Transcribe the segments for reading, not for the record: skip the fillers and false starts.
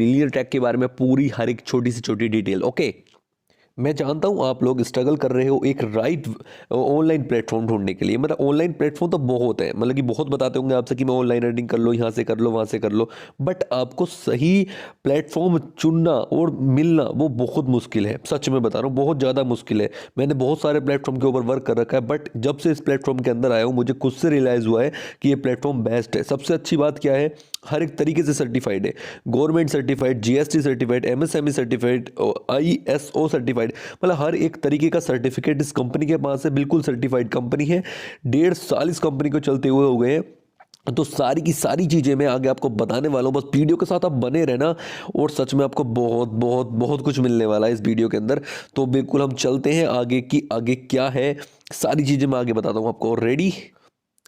Millionaire track के बारे में पूरी हर एक छोटी से छोटी डिटेल। ओके, मैं जानता हूँ आप लोग स्ट्रगल कर रहे हो एक राइट ऑनलाइन प्लेटफॉर्म ढूंढने के लिए। मतलब ऑनलाइन प्लेटफॉर्म तो बहुत है, मतलब कि बहुत बताते होंगे आपसे कि मैं ऑनलाइन अर्निंग कर लो, यहाँ से कर लो, वहाँ से कर लो, बट आपको सही प्लेटफॉर्म चुनना और मिलना वो बहुत मुश्किल है। सच में बता रहा हूँ, बहुत ज़्यादा मुश्किल है। मैंने बहुत सारे प्लेटफॉर्म के ऊपर वर्क कर रखा है, बट जब से इस प्लेटफॉर्म के अंदर आया हूँ मुझे खुद से रियलाइज़ हुआ है कि ये प्लेटफॉर्म बेस्ट है। सबसे अच्छी बात क्या है, हर एक तरीके से सर्टिफाइड है, government certified, GST certified, MSME certified, ISO certified, मतलब हर एक तरीके का सर्टिफिकेट इस कंपनी के पास है। बिल्कुल सर्टिफाइड कंपनी है, 1.5 साल इस कंपनी को चलते हुए हो गए हैं। तो सारी की सारी चीज़ें मैं आगे आपको बताने वाला हूँ, बस वीडियो के साथ आप बने रहना और सच में आपको बहुत बहुत बहुत कुछ मिलने वाला है इस वीडियो के अंदर। तो बिल्कुल हम चलते हैं आगे की, आगे क्या है सारी चीज़ें मैं आगे बताता हूँ आपको। रेडी?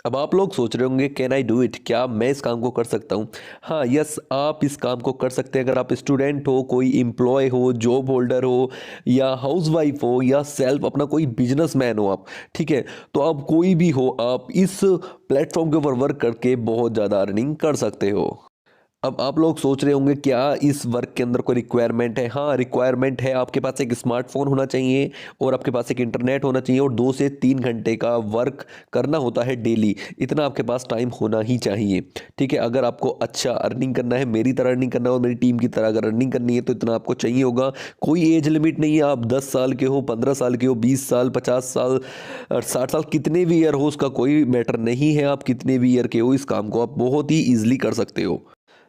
अब आप लोग सोच रहे होंगे कैन आई डू इट, क्या मैं इस काम को कर सकता हूँ? हाँ, यस, आप इस काम को कर सकते हैं। अगर आप स्टूडेंट हो, कोई एम्प्लॉय हो, जॉब होल्डर हो, या हाउसवाइफ हो, या सेल्फ अपना कोई बिजनेसमैन हो आप, ठीक है, तो आप कोई भी हो, आप इस प्लेटफॉर्म के ऊपर वर्क करके बहुत ज़्यादा अर्निंग कर सकते हो। अब आप लोग सोच रहे होंगे क्या इस वर्क के अंदर कोई रिक्वायरमेंट है? हाँ, रिक्वायरमेंट है। आपके पास एक स्मार्टफोन होना चाहिए और आपके पास एक इंटरनेट होना चाहिए और 2 से 3 घंटे का वर्क करना होता है डेली। इतना आपके पास टाइम होना ही चाहिए, ठीक है। अगर आपको अच्छा अर्निंग करना है, मेरी तरह अर्निंग करना है और मेरी टीम की तरह अगर अर्निंग करनी है तो इतना आपको चाहिए होगा। कोई एज लिमिट नहीं है, आप 10 साल के हो, 15 साल के हो, 20 साल, 50 साल और 60 साल, कितने भी ईयर हो उसका कोई मैटर नहीं है। आप कितने भी ईयर के हो, इस काम को आप बहुत ही ईजिली कर सकते हो।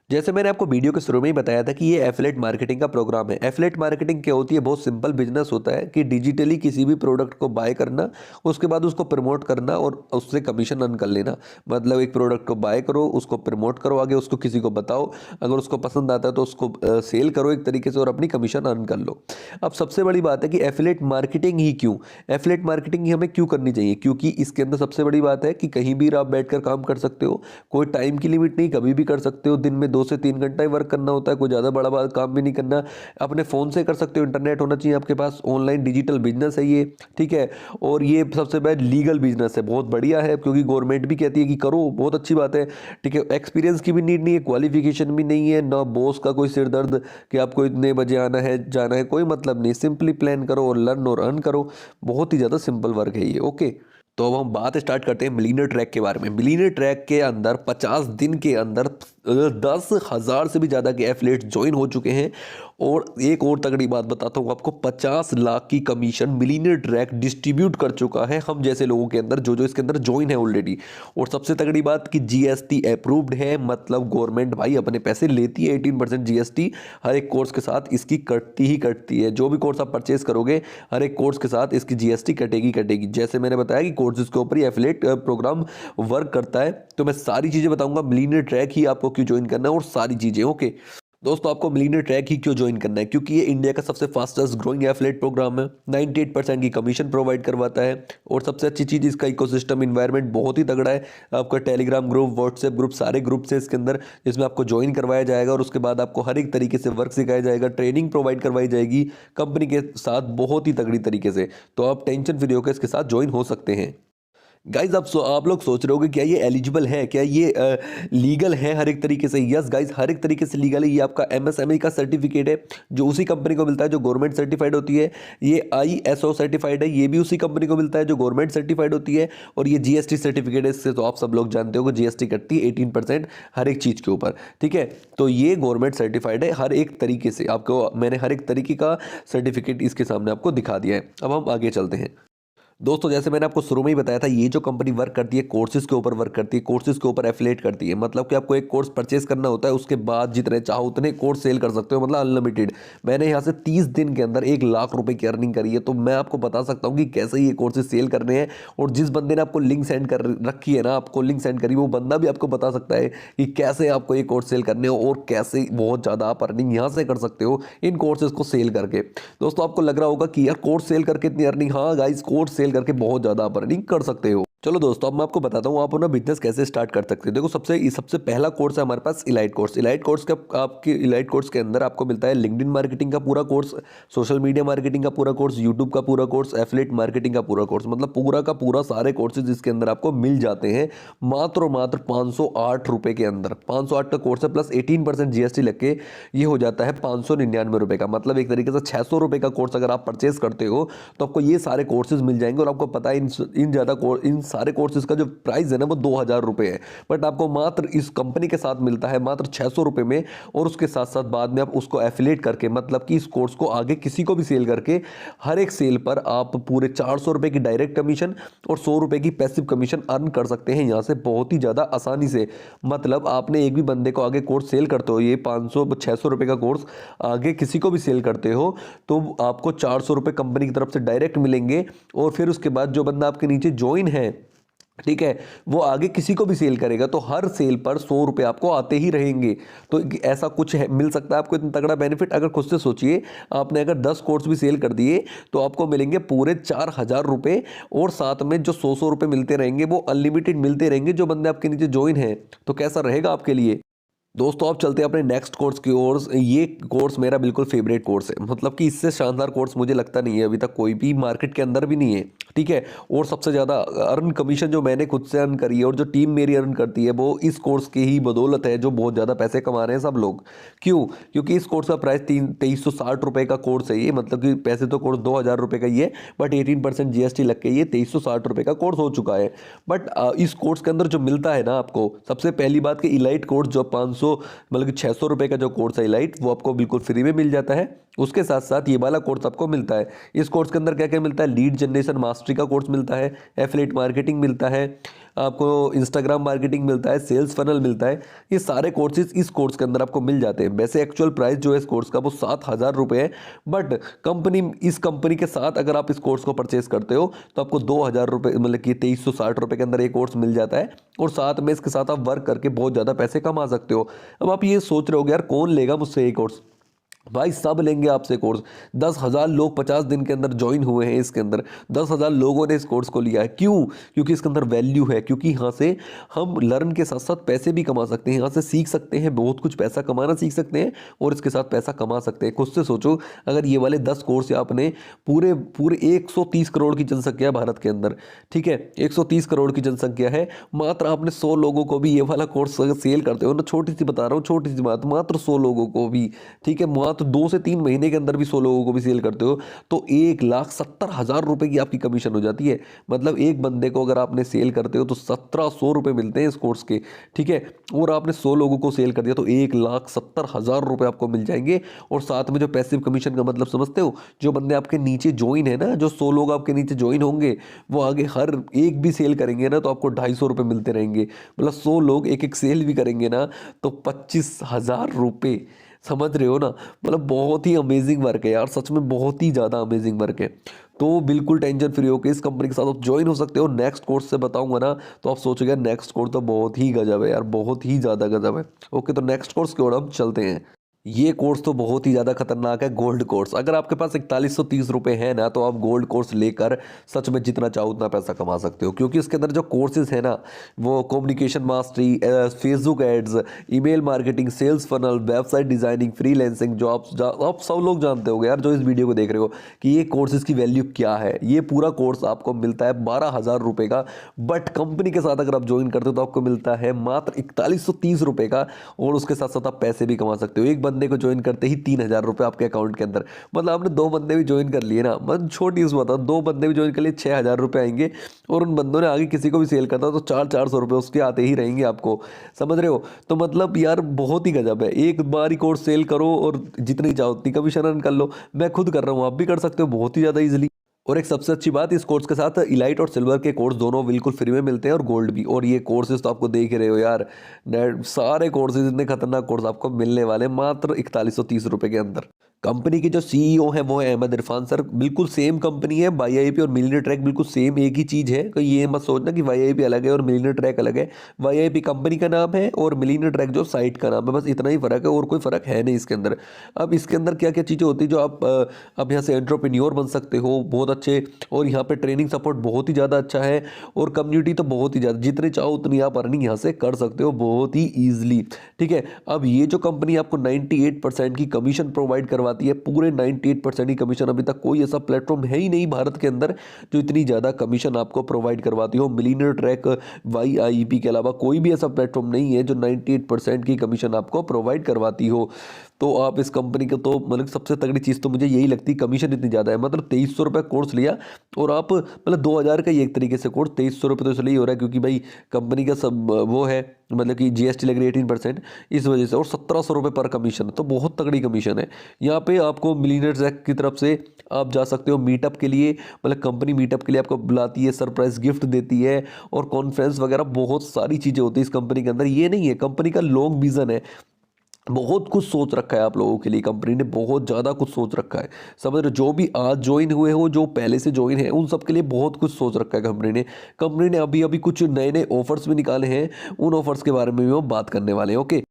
जैसे मैंने आपको वीडियो के शुरू में ही बताया था कि ये एफिलेट मार्केटिंग का प्रोग्राम है। एफिलेट मार्केटिंग क्या होती है? बहुत सिंपल बिजनेस होता है कि डिजिटली किसी भी प्रोडक्ट को बाय करना, उसके बाद उसको प्रमोट करना और उससे कमीशन अर्न कर लेना। मतलब एक प्रोडक्ट को बाय करो, उसको प्रमोट करो, आगे उसको किसी को बताओ, अगर उसको पसंद आता है तो उसको सेल करो एक तरीके से और अपनी कमीशन अर्न कर लो। अब सबसे बड़ी बात है कि एफिलेट मार्केटिंग ही क्यों, एफिलेट मार्केटिंग ही हमें क्यों करनी चाहिए? क्योंकि इसके अंदर सबसे बड़ी बात है कि कहीं भी आप बैठकर काम कर सकते हो, कोई टाइम की लिमिट नहीं, कभी भी कर सकते हो। दिन में 2 से 3 घंटा ही वर्क करना होता है, कोई ज़्यादा बड़ा बड़ा काम भी नहीं करना। अपने फ़ोन से कर सकते हो, इंटरनेट होना चाहिए आपके पास, ऑनलाइन डिजिटल बिजनेस है ये, ठीक है। और ये सबसे बड़ा लीगल बिजनेस है, बहुत बढ़िया है क्योंकि गवर्नमेंट भी कहती है कि करो, बहुत अच्छी बात है, ठीक है। एक्सपीरियंस की भी नीड नहीं है, क्वालिफिकेशन भी नहीं है, ना बॉस का कोई सिर दर्द कि आपको इतने बजे आना है जाना है, कोई मतलब नहीं। सिंपली प्लान करो और लर्न और अर्न करो, बहुत ही ज़्यादा सिंपल वर्क है ये। ओके, तो अब हम बात स्टार्ट करते हैं मिलीनियर ट्रैक के बारे में। मिलीनियर ट्रैक के अंदर 50 दिन के अंदर 10,000 से भी ज़्यादा के एफिलिएट ज्वाइन हो चुके हैं। और एक और तगड़ी बात बताता हूँ आपको, 50 लाख की कमीशन मिलीनियर ट्रैक डिस्ट्रीब्यूट कर चुका है हम जैसे लोगों के अंदर, जो जो इसके अंदर ज्वाइन है ऑलरेडी। और सबसे तगड़ी बात कि जीएसटी अप्रूव्ड है, मतलब गवर्नमेंट भाई अपने पैसे लेती है। 18% जीएसटी हर एक कोर्स के साथ इसकी कटती ही कटती है। जो भी कोर्स आप परचेज करोगे, हर एक कोर्स के साथ इसकी जीएसटी कटेगी कटेगी। जैसे मैंने बताया कि कोर्सेज के ऊपर ही एफिलिएट प्रोग्राम वर्क करता है, तो मैं सारी चीज़ें बताऊंगा। मिलीनियर ट्रैक ही आपको क्यों ज्वाइन करना है और सारी चीज़ें। ओके दोस्तों, आपको मिलीनियर ट्रैक ही क्यों ज्वाइन करना है? क्योंकि ये इंडिया का सबसे फास्टेस्ट ग्रोइंग एफिलिएट प्रोग्राम है, 98% की कमीशन प्रोवाइड करवाता है। और सबसे अच्छी चीज़, इसका इकोसिस्टम इन्वायरमेंट बहुत ही तगड़ा है। आपका टेलीग्राम ग्रुप, व्हाट्सएप ग्रुप, सारे ग्रुप से इसके अंदर, जिसमें आपको ज्वाइन करवाया जाएगा और उसके बाद आपको हर एक तरीके से वर्क सिखाया जाएगा, ट्रेनिंग प्रोवाइड करवाई जाएगी कंपनी के साथ बहुत ही तगड़ी तरीके से। तो आप टेंशन फ्री होकर इसके साथ ज्वाइन हो सकते हैं। गाइज आप लोग सोच रहे होगे क्या ये एलिजिबल है, क्या ये लीगल है हर एक तरीके से? यस गाइज, हर एक तरीके से लीगल है। ये आपका एमएसएमई का सर्टिफिकेट है जो उसी कंपनी को मिलता है जो गवर्नमेंट सर्टिफाइड होती है। ये आईएसओ सर्टिफाइड है, ये भी उसी कंपनी को मिलता है जो गवर्नमेंट सर्टिफाइड होती है। और ये जीएसटी सर्टिफिकेट है, इससे तो आप सब लोग जानते हो कि जीएसटी कटती है 18% हर एक चीज़ के ऊपर, ठीक है। तो ये गवर्नमेंट सर्टिफाइड है हर एक तरीके से। आपको मैंने हर एक तरीके का सर्टिफिकेट इसके सामने आपको दिखा दिया है। अब हम आगे चलते हैं। दोस्तों, जैसे मैंने आपको शुरू में ही बताया था, ये जो कंपनी वर्क करती है कोर्सेज के ऊपर वर्क करती है, कोर्सेज के ऊपर एफिलिएट करती है। मतलब कि आपको एक कोर्स परचेस करना होता है, उसके बाद जितने चाहो उतने कोर्स सेल कर सकते हो, मतलब अनलिमिटेड। मैंने यहाँ से 30 दिन के अंदर 1 लाख रुपए की अर्निंग करी है। तो मैं आपको बता सकता हूँ कि कैसे ये कोर्सेज सेल करने हैं। और जिस बंदे ने आपको लिंक सेंड कर रखी है ना, आपको लिंक सेंड करी, वो बंदा भी आपको बता सकता है कि कैसे आपको ये कोर्स सेल करने हो और कैसे बहुत ज़्यादा आप अर्निंग यहाँ से कर सकते हो इन कोर्सेज को सेल करके। दोस्तों, आपको लग रहा होगा कि यार कोर्स सेल करके इतनी अर्निंग, हाँ गाइस, कोर्स सेल करके बहुत ज़्यादा आप अर्निंग कर सकते हो। चलो दोस्तों, अब मैं आपको बताता हूँ आप अपना बिजनेस कैसे स्टार्ट कर सकते हैं। देखो, सबसे सबसे पहला कोर्स है हमारे पास इलाइट कोर्स। इलाइट कोर्स का आपके इलाइट कोर्स के अंदर आपको मिलता है लिंक्डइन मार्केटिंग का पूरा कोर्स, सोशल मीडिया मार्केटिंग का पूरा कोर्स, यूट्यूब का पूरा कोर्स, एफिलिएट मार्केटिंग का पूरा कोर्स, मतलब पूरा का पूरा सारे कोर्सेज इसके अंदर आपको मिल जाते हैं मात्र और मात्र 508 रुपये के अंदर। 508 का कोर्स है, प्लस 18% जीएसटी लग के ये हो जाता है 599 रुपये का। मतलब एक तरीके से 600 रुपये का कोर्स अगर आप परचेज करते हो तो आपको ये सारे कोर्सेज मिल जाएंगे। और आपको पता है इन सारे कोर्सेज का जो प्राइस है ना वो 2000 रुपये है, बट आपको मात्र इस कंपनी के साथ मिलता है मात्र 600 रुपये में। और उसके साथ साथ बाद में आप उसको एफिलिएट करके, मतलब कि इस कोर्स को आगे किसी को भी सेल करके, हर एक सेल पर आप पूरे 400 रुपये की डायरेक्ट कमीशन और 100 रुपये की पैसिव कमीशन अर्न कर सकते हैं यहाँ से बहुत ही ज़्यादा आसानी से। मतलब आपने एक भी बंदे को आगे कोर्स सेल करते हो, ये 500-600 रुपये का कोर्स आगे किसी को भी सेल करते हो तो आपको 400 रुपये कंपनी की तरफ से डायरेक्ट मिलेंगे। और फिर उसके बाद जो बंदा आपके नीचे ज्वाइन है, ठीक है, वो आगे किसी को भी सेल करेगा तो हर सेल पर 100 रुपये आपको आते ही रहेंगे। तो ऐसा कुछ है, मिल सकता है आपको इतना तगड़ा बेनिफिट। अगर खुद से सोचिए, आपने अगर 10 कोर्स भी सेल कर दिए तो आपको मिलेंगे पूरे 4000 रुपये। और साथ में जो 100 रुपये मिलते रहेंगे वो अनलिमिटेड मिलते रहेंगे जो बंदे आपके नीचे ज्वाइन हैं। तो कैसा रहेगा आपके लिए दोस्तों। आप चलते हैं अपने नेक्स्ट कोर्स की ओर। ये कोर्स मेरा बिल्कुल फेवरेट कोर्स है, मतलब कि इससे शानदार कोर्स मुझे लगता नहीं है अभी तक कोई भी मार्केट के अंदर भी नहीं है, ठीक है। और सबसे ज़्यादा अर्न कमीशन जो मैंने खुद से अर्न करी है और जो टीम मेरी अर्न करती है वो इस कोर्स की ही बदौलत है, जो बहुत ज़्यादा पैसे कमा रहे हैं सब लोग। क्यों? क्योंकि इस कोर्स का प्राइस 2360 रुपये का कोर्स है ये, मतलब कि पैसे तो कोर्स 2000 रुपये का ही है, बट 18% जीएसटी लग के ये 2360 रुपये का कोर्स हो चुका है। बट इस कोर्स के अंदर जो मिलता है ना आपको, सबसे पहली बात कि इलाइट कोर्स जो 500 मतलब कि 600 रुपये का जो कोर्स है इलाइट, वो आपको बिल्कुल फ्री में मिल जाता है। उसके साथ साथ ये वाला कोर्स आपको मिलता है। इस कोर्स के अंदर क्या क्या मिलता है? लीड जनरेशन मास्टरी का कोर्स मिलता है, एफिलिएट मार्केटिंग मिलता है, आपको इंस्टाग्राम मार्केटिंग मिलता है, सेल्स फनल मिलता है। ये सारे कोर्सेज इस कोर्स के अंदर आपको मिल जाते हैं। वैसे एक्चुअल प्राइस जो है इस कोर्स का वो 7000 रुपये है, बट इस कंपनी के साथ अगर आप इस कोर्स को परचेज करते हो तो आपको 2000 रुपये, मतलब कि 2360 रुपये के अंदर ये कोर्स मिल जाता है। और साथ में इसके साथ आप वर्क करके बहुत ज़्यादा पैसे कमा सकते हो। अब आप ये सोच रहे हो यार कौन लेगा मुझसे ये कोर्स? भाई सब लेंगे आपसे कोर्स। 10,000 लोग 50 दिन के अंदर ज्वाइन हुए हैं इसके अंदर। 10,000 लोगों ने इस कोर्स को लिया है। क्यों? क्योंकि इसके अंदर वैल्यू है, क्योंकि यहाँ से हम लर्न के साथ साथ पैसे भी कमा सकते हैं, यहाँ से सीख सकते हैं, बहुत कुछ पैसा कमाना सीख सकते हैं और इसके साथ पैसा कमा सकते हैं। खुद से सोचो, अगर ये वाले 10 कोर्स आपने पूरे पूरे 130 करोड़ की जनसंख्या है भारत के अंदर, ठीक है, 130 करोड़ की जनसंख्या है, मात्र आपने 100 लोगों को भी ये वाला कोर्स अगर सेल करते हो ना, छोटी सी बता रहा हूँ, छोटी सी बात, मात्र 100 लोगों को भी, ठीक है, तो 2 से 3 महीने के अंदर भी 100 लोगों को भी सेल करते हो तो 1,70,000 रुपए की आपकी कमीशन हो जाती है। मतलब एक बंदे को अगर आपने सेल करते हो तो 1700 रुपए मिलते हैं इस कोर्स के, ठीक है। और आपने 100 लोगों को सेल कर दिया तो 1,70,000 रुपए आपको मिल जाएंगे। और साथ में जो पैसिव कमीशन का मतलब समझते हो, जो बंदे आपके नीचे ज्वाइन है ना, जो 100 लोग आपके नीचे ज्वाइन होंगे, वो आगे हर एक भी सेल करेंगे ना तो आपको 250 रुपये मिलते रहेंगे। मतलब 100 लोग एक एक सेल भी करेंगे ना तो 25,000 रुपये। समझ रहे हो ना? मतलब बहुत ही अमेजिंग वर्क है यार, सच में बहुत ही ज़्यादा अमेजिंग वर्क है। तो बिल्कुल टेंशन फ्री होकर इस कंपनी के साथ आप ज्वाइन हो सकते हो। नेक्स्ट कोर्स से बताऊंगा ना तो आप सोचोगे नेक्स्ट कोर्स तो बहुत ही गजब है यार, बहुत ही ज़्यादा गजब है। ओके, तो नेक्स्ट कोर्स की ओर हम चलते हैं। ये कोर्स तो बहुत ही ज़्यादा खतरनाक है, गोल्ड कोर्स। अगर आपके पास 4130 रुपये है ना तो आप गोल्ड कोर्स लेकर सच में जितना चाहो उतना पैसा कमा सकते हो। क्योंकि इसके अंदर जो कोर्सेज है ना, वो communication mastery, Facebook ads, email marketing, sales funnel, website designing, freelancing, जो आप सब लोग जानते होंगे यार जो इस वीडियो को देख रहे हो कि ये कोर्सेज की वैल्यू क्या है। ये पूरा कोर्स आपको मिलता है 12,000 रुपये का, बट कंपनी के साथ अगर आप ज्वाइन करते हो तो आपको मिलता है मात्र 4130 रुपये का। और उसके साथ साथ आप पैसे भी कमा सकते हो। एक बंदे को ज्वाइन करते ही 3,000 रुपये आपके अकाउंट के अंदर। मतलब आपने 2 बंदे भी ज्वाइन कर लिए ना, मतलब छोटी सी बात है, 2 बंदे भी ज्वाइन कर लिए 6,000 रुपये आएंगे। और उन बंदों ने आगे किसी को भी सेल करता तो 400 रुपये उसके आते ही रहेंगे आपको। समझ रहे हो? तो मतलब यार बहुत ही गजब है। एक बार ही कोर्स सेल करो और जितनी चाहो उतनी कमीशन अर्न कर लो। मैं खुद कर रहा हूँ, आप भी कर सकते हो बहुत ही ज़्यादा ईजिली। और एक सबसे अच्छी बात, इस कोर्स के साथ इलाइट और सिल्वर के कोर्स दोनों बिल्कुल फ्री में मिलते हैं और गोल्ड भी। और ये कोर्सेज तो आपको देख ही रहे हो यार, सारे कोर्सेज इतने खतरनाक कोर्स आपको मिलने वाले मात्र 4130 रुपये के अंदर। कंपनी के जो सीईओ हैं वो है अहमद इरफान सर। बिल्कुल सेम कंपनी है, वाईआईपी और मिलियनेयर ट्रैक बिल्कुल सेम एक ही चीज़ है। कोई ये मत सोचना कि वाईआईपी अलग है और मिलियनेयर ट्रैक अलग है। वाईआईपी कंपनी का नाम है और मिलियनेयर ट्रैक जो साइट का नाम है, बस इतना ही फ़र्क है और कोई फ़र्क है नहीं इसके अंदर। अब इसके अंदर क्या क्या चीज़ें होती है जो आप यहाँ से एंटरप्रेन्योर बन सकते हो बहुत अच्छे, और यहाँ पे ट्रेनिंग सपोर्ट बहुत ही ज़्यादा अच्छा है, और कम्युनिटी तो बहुत ही ज़्यादा, जितने चाहो उतनी आप अर्निंग यहाँ से कर सकते हो बहुत ही ईजिली। ठीक है, अब ये जो कंपनी आपको 98% की कमीशन प्रोवाइड करवाती है, पूरे 98% की कमीशन, अभी तक कोई ऐसा प्लेटफॉर्म है ही नहीं भारत के अंदर जो इतनी ज़्यादा कमीशन आपको प्रोवाइड करवाती हो। मिलियनेयर ट्रैक, वाईआईपी के अलावा कोई भी ऐसा प्लेटफॉर्म नहीं है जो 98% की कमीशन आपको प्रोवाइड करवाती हो। तो आप इस कंपनी का तो मतलब सबसे तगड़ी चीज़ तो मुझे यही लगती है, कमीशन इतनी ज़्यादा है। मतलब 2300 रुपये कोर्स लिया और आप मतलब 2000 का ही एक तरीके से कोर्स, 2300 रुपये तो इसलिए हो रहा है क्योंकि भाई कंपनी का सब वो है, मतलब कि जीएसटी लग रही है 18%, इस वजह से, और 1700 रुपये पर कमीशन, तो बहुत तगड़ी कमीशन है। यहाँ पे आपको मिलियनेयर ट्रैक की तरफ से आप जा सकते हो मीटअप के लिए, मतलब कंपनी मीटअप के लिए आपको बुलाती है, सरप्राइज गिफ्ट देती है, और कॉन्फ्रेंस वगैरह बहुत सारी चीज़ें होती है इस कंपनी के अंदर। ये नहीं है, कंपनी का लॉन्ग विजन है, बहुत कुछ सोच रखा है आप लोगों के लिए, कंपनी ने बहुत ज़्यादा कुछ सोच रखा है। समझ रहे हो, जो भी आज ज्वाइन हुए हो, जो पहले से ज्वाइन है, उन सब के लिए बहुत कुछ सोच रखा है कंपनी ने। कंपनी ने अभी अभी कुछ नए नए ऑफर्स भी निकाले हैं, उन ऑफर्स के बारे में भी हम बात करने वाले हैं। ओके,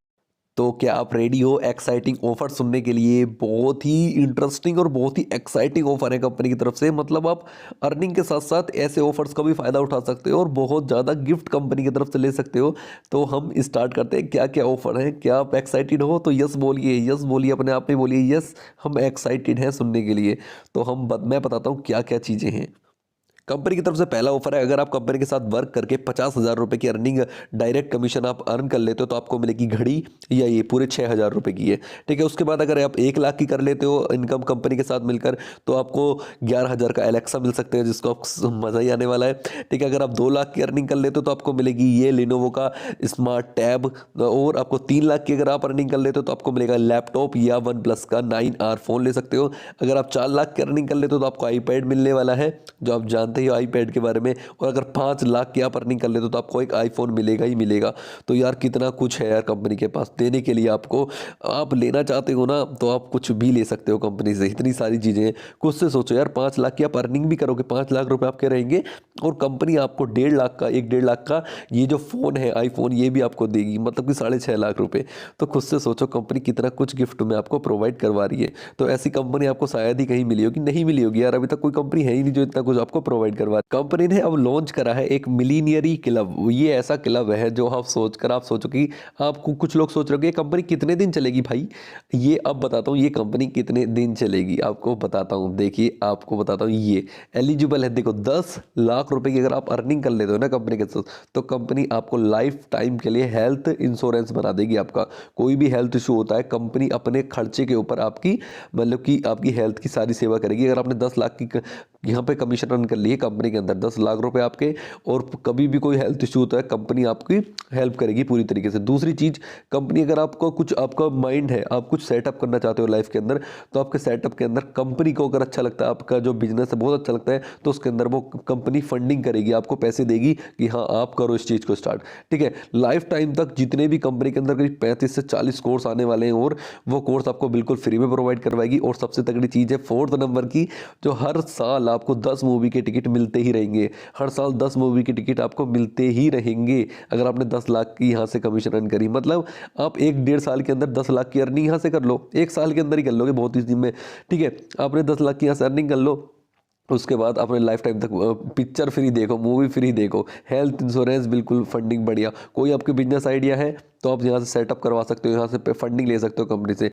तो क्या आप रेडी हो एक्साइटिंग ऑफर सुनने के लिए? बहुत ही इंटरेस्टिंग और बहुत ही एक्साइटिंग ऑफर है कंपनी की तरफ से। मतलब आप अर्निंग के साथ साथ ऐसे ऑफर्स का भी फ़ायदा उठा सकते हो और बहुत ज़्यादा गिफ्ट कंपनी की तरफ से ले सकते हो। तो हम स्टार्ट करते हैं, क्या क्या ऑफर है। क्या आप एक्साइटेड हो? तो यस बोलिए, यस बोलिए, अपने आप में बोलिए यस, हम एक्साइटेड हैं सुनने के लिए। तो मैं बताता हूँ क्या क्या चीज़ें हैं। कंपनी की तरफ से पहला ऑफर है, अगर आप कंपनी के साथ वर्क करके 50,000 रुपये की अर्निंग डायरेक्ट कमीशन आप अर्न कर लेते हो तो आपको मिलेगी घड़ी, या ये पूरे 6,000 रुपये की है। ठीक है, उसके बाद अगर आप 1 लाख की कर लेते हो इनकम कंपनी के साथ मिलकर तो आपको 11,000 का एलेक्सा मिल सकते हैं, जिसको आप मज़ा ही आने वाला है। ठीक है, अगर आप 2 लाख की अर्निंग कर लेते हो तो आपको मिलेगी ये लिनोवो का स्मार्ट टैब, और आपको 3 लाख की अगर आप अर्निंग कर लेते हो तो आपको मिलेगा लैपटॉप या वन प्लस का 9R फ़ोन ले सकते हो। अगर आप 4 लाख की अर्निंग कर लेते हो तो आपको आईपैड मिलने वाला है, जो आप जानते ही हो आईपैड के बारे में। और अगर 5 लाख की आप अर्निंग कर लेते हो तो आपको एक आईफोन मिलेगा ही मिलेगा। तो यार कितना कुछ है यार कंपनी के पास देने के लिए आपको। आप लेना चाहते हो ना तो आप कुछ भी ले सकते हो कंपनी से, इतनी सारी चीज़ें हैं। कुछ से सोचो यार, 5 लाख की आप अर्निंग भी करोगे, 5 लाख रुपए आपके रहेंगे, और कंपनी आपको 1.5 लाख का, 1-1.5 लाख का ये जो फ़ोन है आईफोन, ये भी आपको देगी, मतलब कि 6.5 लाख रुपए। तो खुद से सोचो कंपनी कितना कुछ गिफ्ट में आपको प्रोवाइड करवा रही है। तो ऐसी कंपनी आपको शायद ही कहीं मिली होगी, नहीं मिली होगी यार, अभी तक कोई कंपनी है ही नहीं जो इतना कुछ आपको प्रोवाइड करवा। कंपनी ने अब लॉन्च करा है एक मिलीनियरी क्लब। ये ऐसा क्लब है जो आप सोचो कि आपको, कुछ लोग सोच रहे हो कि ये कंपनी कितने दिन चलेगी भाई। ये अब बताता हूँ ये कंपनी कितने दिन चलेगी, आपको बताता हूँ। देखिए आपको बताता हूँ, ये एलिजिबल है, देखो 10 लाख रुपए की अगर आप अर्निंग कर लेते हो ना कंपनी के साथ, तो कंपनी आपको लाइफ टाइम के लिए हेल्थ इंश्योरेंस बना देगी। आपका कोई भी हेल्थ इशू होता है, कंपनी अपने खर्चे के ऊपर आपकी, मतलब कि आपकी हेल्थ की सारी सेवा करेगी। अगर आपने 10 लाख की यहाँ पे कमीशन अर्न कर ली है कंपनी के अंदर, 10 लाख रुपए आपके, और कभी भी कोई हेल्थ इशू होता है कंपनी आपकी हेल्प करेगी पूरी तरीके से। दूसरी चीज़, कंपनी अगर आपको कुछ, आपका माइंड है, आप कुछ सेटअप करना चाहते हो लाइफ के अंदर, तो आपके सेटअप के अंदर कंपनी को अगर अच्छा लगता है, आपका जो बिजनेस है बहुत अच्छा लगता है, तो उसके अंदर वो कंपनी फंडिंग करेगी, आपको पैसे देगी कि हाँ आप करो इस चीज़ को स्टार्ट। ठीक है, लाइफ टाइम तक जितने भी कंपनी के अंदर करीब 35 से 40 कोर्स आने वाले हैं, और वो कोर्स आपको बिल्कुल फ्री में प्रोवाइड करवाएगी। और सबसे तगड़ी चीज़ है 4th नंबर की, जो हर साल आपको 10 मूवी के टिकट मिलते ही रहेंगे। हर साल 10 मूवी के टिकट आपको मिलते ही रहेंगे अगर आपने 10 लाख की यहाँ से कमीशन अर्न करी। मतलब आप 1-1.5 साल के अंदर 10 लाख की अर्निंग यहाँ से कर लो, 1 साल के अंदर ही कर लोगे बहुत इस दिन में। ठीक है, आपने 10 लाख की यहाँ से अर्निंग कर लो, उसके बाद अपने लाइफ टाइम तक पिक्चर फ्री देखो, मूवी फ्री देखो, हेल्थ इंश्योरेंस बिल्कुल, फंडिंग बढ़िया। कोई आपके बिजनेस आइडिया है तो आप यहाँ से सेटअप करवा सकते हो, यहाँ से फंडिंग ले सकते हो कंपनी से।